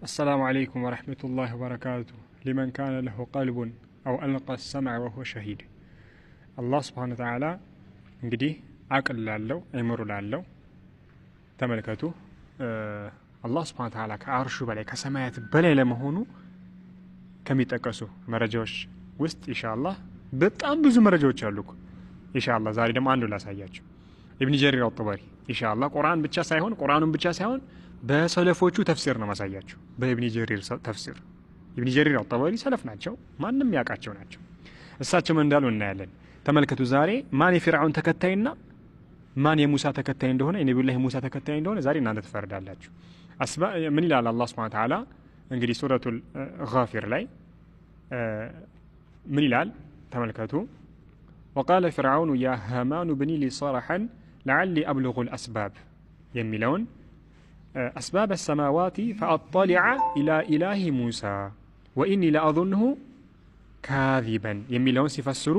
السلام عليكم ورحمة الله وبركاته. لمن كان له قلب أو ألقى السمع وهو شهيد. الله سبحانه وتعالى እንግዲህ አቅል ላለው አይምሮ ላለው ተመልከቱ አላህ Subhanahu Wa Ta'ala ከአርሹ በላይ ከሰማያት በላይ ለመሆኑ ከሚጠቀሱ መረጃዎች ውስጥ ኢንሻአላህ በጣም ብዙ መረጃዎች አሉ። ኢንሻአላህ ዛሬ ደግሞ አንዱ ላሳያችሁ። ኢብኑ ጀሪር አልጠበሪ ኢንሻአላህ ቁርአኑን ብቻ ሳይሆን በሰለፎቹ ተፍሲር ነው ማሳያችሁ። በኢብኑ ጀሪር ተፍሲር ኢብኑ ጀሪር አልጠበሪ ሰለፍ ናቸው፣ ማንም ያውቃቸው ናቸው። እሳቸው ምን እንዳሉ እናያለን። ተመልከቱ ዛሬ ማን የፊርዓውን ተከታይና ማን የሙሳ ተከታይ እንደሆነ የነብዩላህ ሙሳ ተከታይ እንደሆነ ዛሬ እናንተ ትፈርዳላችሁ። ምን ይላል አላህ Subhanahu Wa Ta'ala እንግዲህ ሱረቱል ጋፊር ላይ ምን ይላል ተመልከቱ። وقال فرعون يا هامان ابن لي صرحا لعلي أبلغ الأسباب የሚለውን أسباب السماوات فأطلع إلى إله موسى وإني لأظنه كاذبا የሚለውን ሲፈስሩ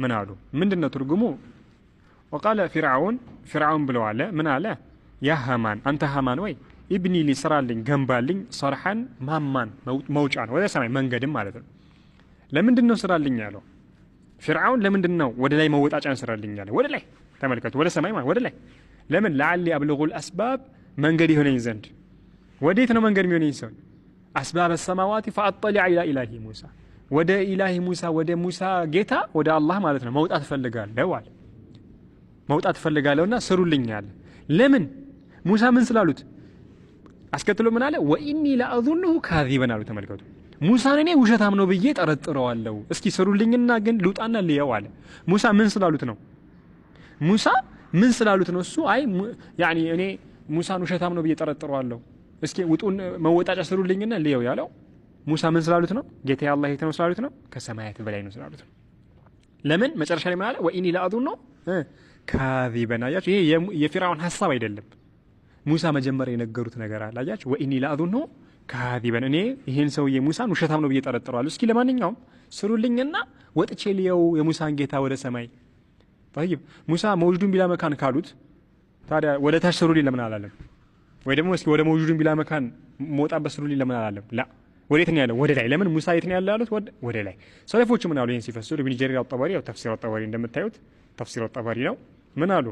ምን አሉ? ምንድነው ትርጉሙ? وقال فرعون ብለው አለ ምን አለ? ያ ሃማን አንተ ሃማን ወይ ኢብኒ ሊስራልኝ ገንባልኝ ሰርሐን ማማን መውጫ ነው ወደ ሰማይ መንገድም ማለት ነው። ለምንድነው ስራልኝ ያለው? ፍርዓውን ለምንድነው ወደ ላይ መወጣጫን ስራልኝ ያለው? ወደ ላይ ተመልከቱ፣ ወደ ሰማይ ማለት ወደ ላይ። ለምን ለዓሊ አብልጉል አስባብ መንገድ ይሆነኝ ዘንድ። ወዴት ነው መንገድ የሚሆነኝ ሰው? አስባብ السماوات فاطلع الى اله موسى ወደ ኢላሂ ሙሳ ወደ ሙሳ ጌታ ወደ አላህ ማለት ነው መውጣት ፈልጋለሁ አለ። መውጣት ፈልጋለሁና ስሩልኝ አለ። ለምን? ሙሳ ምን ስላሉት? አስከትሎ ምን አለ? ወኢኒ ለአዙንሁ ካዚበን አሉ። ተመልከቱ ሙሳን እኔ ውሸታም ነው ብዬ ጠረጥረዋለሁ፣ እስኪ ስሩልኝና ግን ልውጣና ልየው አለ። ሙሳ ምን ስላሉት ነው? ሙሳ ምን ስላሉት ነው? እሱ አይ ያኒ እኔ ሙሳን ውሸታም ነው ብዬ ጠረጥረዋለሁ፣ እስኪ ውጡን መወጣጫ ስሩልኝና ልየው ያለው ሙሳ ምን ስላሉት ነው? ጌታዬ አላህ የት ነው ስላሉት ነው? ከሰማያት በላይ ነው ስላሉት ነው። ለምን መጨረሻ ላይ ምን አለ? ወኢኒ ለአዙንሁ ካዚበን። አያችሁ ይሄ የፊርዓውን ሐሳብ አይደለም። ሙሳ መጀመሪያ የነገሩት ነገር አለ። አያችሁ ወኢኒ ለአዙንሁ ካዚበን፣ እኔ ይሄን ሰውዬ ሙሳን ውሸታም ነው ብዬ ጠረጥረዋለሁ፣ እስኪ ለማንኛውም ስሩልኝና ወጥቼ ልየው የሙሳን ጌታ ወደ ሰማይ። طيب ሙሳ መውጁዱን ቢላ መካን ካሉት ታዲያ ወደ ታች ስሩልኝ ለምን አላለም? ወይ ደግሞ እስኪ ወደ መውጁዱን ቢላ መካን ሞጣበት ስሩልኝ ለምን አላለም? ላ ወዴት ነው ያለው? ወደ ላይ። ለምን ሙሳ የት ነው ያለው ያሉት? ወደ ላይ። ሰለፎቹ ምን አሉ? ይሄን ሲፈስሩ ኢብኑ ጀሪር አልጠበሪ ያው ተፍሲር አልጠበሪ እንደምታዩት ተፍሲር አልጠበሪ ነው። ምን አሉ?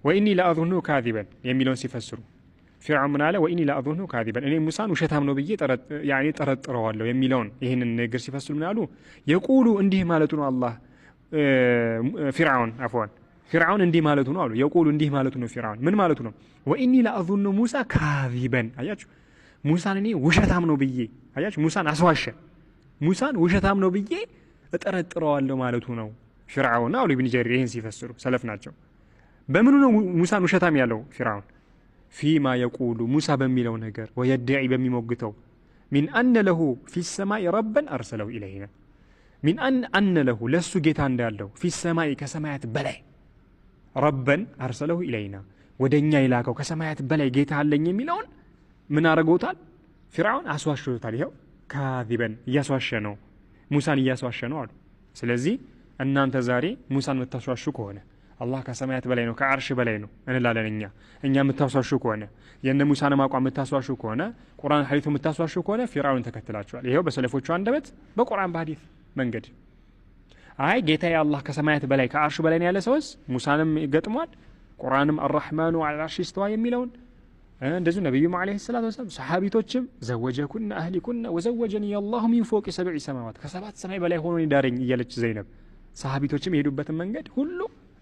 ወኢኒ ለአዙንሁ ካዚበን የሚለውን ሲፈስሩ ፊርዓውን ምን አለ? ወኢኒ ለአዙንሁ ካዚበን፣ እኔ ሙሳን ውሸታም ነው ብዬ ጠረጥረዋለሁ የሚለውን ይህንን ነገር ሲፈስሩ ምን አሉ? የቁሉ እንዲህ ማለቱ ነው አላህ ፊርዓውን እንዲህ ማለቱ ነው አሉ። የቁሉ እንዲህ ማለቱ ነው ፊርዓውን ምን ማለቱ ነው? ወኢኒ ለአዙንሁ ሙሳ ካዚበን። አያችሁ ሙሳን እኔ ውሸታም ነው ብዬ፣ አያችሁ ሙሳን አስዋሸ። ሙሳን ውሸታም ነው ብዬ እጠረጥረዋለሁ ማለቱ ነው ፊርዓውን አሉ ኢብኑ ጀሪር ይህን ሲፈስሩ ሰለፍ ናቸው። በምኑ ነው ሙሳን ውሸታም ያለው ፊርዓውን? ፊማ የቁሉ ሙሳ በሚለው ነገር ወየድዒ በሚሞግተው ሚን አነ ለሁ ፊ ሰማይ ረበን አርሰለሁ ኢለይና ሚን አነ ለሁ ለሱ ጌታ እንዳለው ፊ ሰማይ ከሰማያት በላይ ረበን አርሰለሁ ኢለይና ወደኛ ይላከው ከሰማያት በላይ ጌታ አለኝ የሚለውን ምን አረጋውታል? ፊርዓውን አስዋሽቶታል። ይሄው ካዚበን እያስዋሸ ነው፣ ሙሳን እያስዋሸ ነው አሉ። ስለዚህ እናንተ ዛሬ ሙሳን የምታስዋሹ ከሆነ አላህ ከሰማያት በላይ ነው ከአርሽ በላይ ነው እንላለን። እኛ የምታስዋሹ ከሆነ የነ ሙሳን ማቋም የምታስዋሹ ከሆነ ቁርአን ሐዲሱ የምታስዋሹ ከሆነ ፊርዓውን ተከትላችኋል። ይሄው በሰለፎቹ አንደበት በቁርአን በሐዲስ መንገድ አይ ጌታዬ አላህ ከሰማያት በላይ ከአርሽ በላይ ነው ያለ ሰውስ ሙሳንም ገጥሟል። ቁርአንም አርራህማኑ ዐለል ዐርሺ ኢስተዋ የሚለውን እንደዚሁ ነብዩም አለይሂ ሰላቱ ወሰለም ሰሃቢቶችም ዘወጀኩና አህሊኩና ወዘወጀኒ አላሁ ሚን ፎቂ ሰብዒ ሰማዋት ከሰባት ሰማይ በላይ ሆኖ ይዳረኝ እያለች ዘይነብ ሰሃቢቶችም የሄዱበትን መንገድ ሁሉ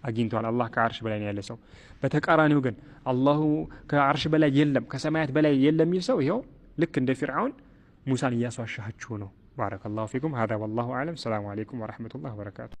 አግኝቷል። አላህ ከአርሽ በላይ ነው ያለ ሰው። በተቃራኒው ግን አላሁ ከአርሽ በላይ የለም ከሰማያት በላይ የለም የሚል ሰው ይሄው ልክ እንደ ፊርዓውን ሙሳን እያስዋሻችሁ ነው። ባረከላሁ ፊኩም። هذا والله اعلم። السلام عليكم ورحمة الله وبركاته።